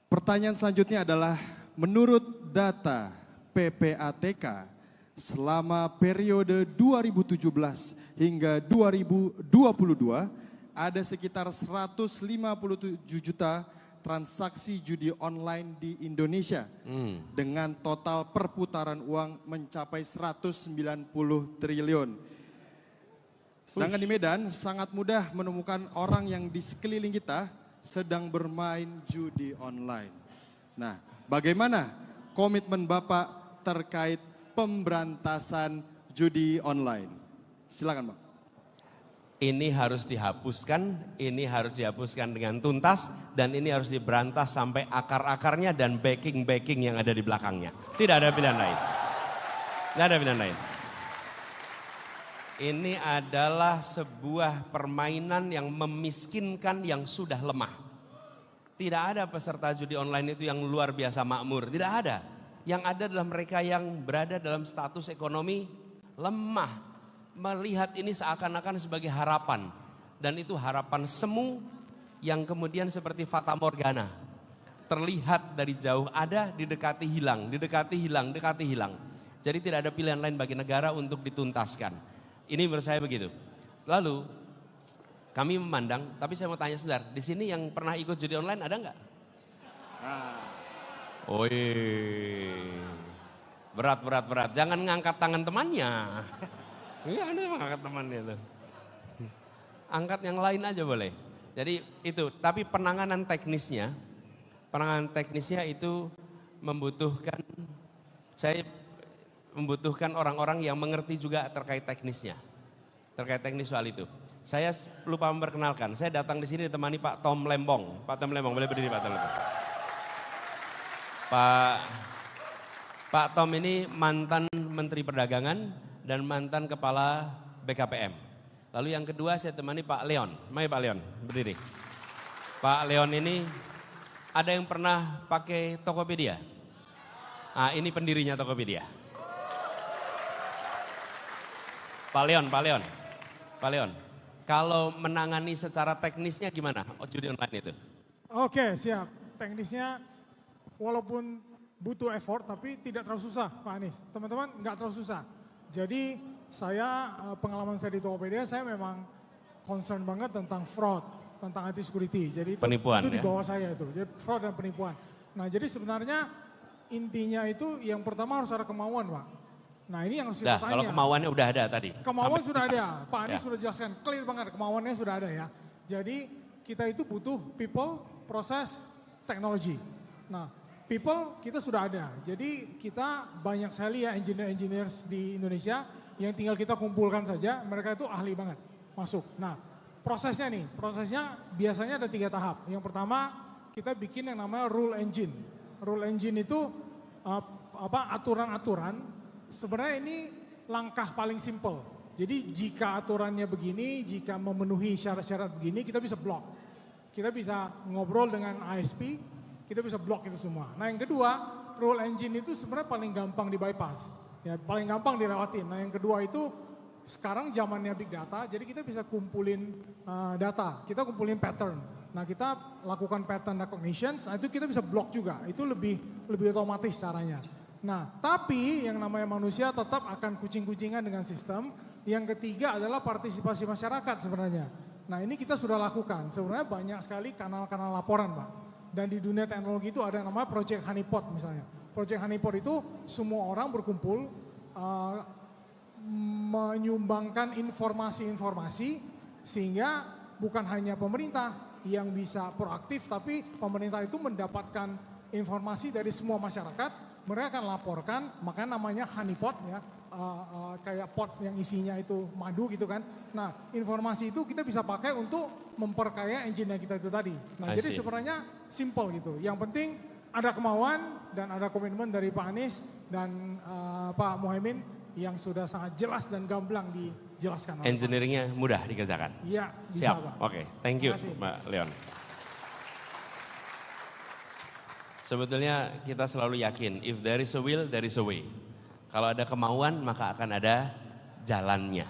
Pertanyaan selanjutnya adalah, menurut data PPATK, selama periode 2017 hingga 2022, ada sekitar 157 juta transaksi judi online di Indonesia dengan total perputaran uang mencapai 190 triliun. Sedangkan di Medan sangat mudah menemukan orang yang di sekeliling kita sedang bermain judi online. Nah, bagaimana komitmen Bapak terkait pemberantasan judi online? Silakan, Pak. Ini harus dihapuskan dengan tuntas, dan ini harus diberantas sampai akar-akarnya dan backing-backing yang ada di belakangnya. Tidak ada pilihan lain. Tidak ada pilihan lain. Ini adalah sebuah permainan yang memiskinkan yang sudah lemah. Tidak ada peserta judi online itu yang luar biasa makmur, tidak ada. Yang ada adalah mereka yang berada dalam status ekonomi lemah. Melihat ini seakan-akan sebagai harapan. Dan itu harapan semu yang kemudian seperti fata morgana. Terlihat dari jauh ada, didekati hilang, didekati hilang, dekati hilang. Jadi tidak ada pilihan lain bagi negara untuk dituntaskan. Ini menurut saya begitu. Lalu kami memandang, tapi saya mau tanya sebentar, di sini yang pernah ikut judi online ada nggak? Berat. Jangan ngangkat tangan temannya. Iya, Anda angkat temannya tuh. Angkat yang lain aja boleh. Jadi itu, tapi penanganan teknisnya itu membutuhkan orang-orang yang mengerti juga terkait teknisnya. Terkait teknis soal itu. Saya lupa memperkenalkan, saya datang di sini ditemani Pak Tom Lembong. Pak Tom Lembong, boleh berdiri Pak Tom Lembong. Pak Tom ini mantan Menteri Perdagangan dan mantan Kepala BKPM. Lalu yang kedua saya temani Pak Leon. Mari Pak Leon, berdiri. Pak Leon ini ada yang pernah pakai Tokopedia? Ah, ini pendirinya Tokopedia. Pak Leon. Kalau menangani secara teknisnya gimana judi online itu? Oke, siap. Teknisnya walaupun butuh effort tapi tidak terlalu susah, Pak Anies. Teman-teman nggak terlalu susah. Jadi pengalaman saya di Tokopedia, saya memang concern banget tentang fraud, tentang anti security. Jadi itu di bawah saya itu, jadi fraud dan penipuan. Nah, jadi sebenarnya intinya itu yang pertama harus ada kemauan, Pak. Nah, ini yang harus kita tanya. Kalau kemauannya udah ada tadi. Kemauan sudah ada, Pak Anies sudah jelaskan, clear banget kemauannya sudah ada ya. Jadi kita itu butuh people, proses, teknologi. Nah, people kita sudah ada. Jadi kita banyak sekali ya engineer di Indonesia yang tinggal kita kumpulkan saja, mereka itu ahli banget masuk. Nah, prosesnya biasanya ada 3 tahap. Yang pertama kita bikin yang namanya rule engine. Rule engine itu aturan-aturan. Sebenarnya ini langkah paling simple. Jadi jika aturannya begini, jika memenuhi syarat-syarat begini, kita bisa block. Kita bisa ngobrol dengan ISP, kita bisa block itu semua. Nah, yang kedua, rule engine itu sebenarnya paling gampang di bypass. Ya, paling gampang dilewatin. Nah, yang kedua itu sekarang zamannya big data, jadi kita bisa kumpulin data, kita kumpulin pattern. Nah, kita lakukan pattern recognition, nah itu kita bisa block juga. Itu lebih otomatis caranya. Nah, tapi yang namanya manusia tetap akan kucing-kucingan dengan sistem. Yang ketiga adalah partisipasi masyarakat sebenarnya. Nah, ini kita sudah lakukan. Sebenarnya banyak sekali kanal-kanal laporan, Pak. Dan di dunia teknologi itu ada yang namanya Project Honeypot misalnya. Project Honeypot itu semua orang berkumpul menyumbangkan informasi-informasi sehingga bukan hanya pemerintah yang bisa proaktif, tapi pemerintah itu mendapatkan informasi dari semua masyarakat. Mereka akan laporkan, makanya namanya honeypot ya, kayak pot yang isinya itu madu gitu kan. Nah, informasi itu kita bisa pakai untuk memperkaya engine yang kita itu tadi. Nah, jadi sebenarnya simple gitu. Yang penting ada kemauan dan ada komitmen dari Pak Anies dan Pak Muhaimin yang sudah sangat jelas dan gamblang dijelaskan. Engineeringnya mudah dikerjakan? Iya, bisa Pak. Oke, thank you Mbak Leon. Sebetulnya kita selalu yakin, if there is a will, there is a way. Kalau ada kemauan, maka akan ada jalannya.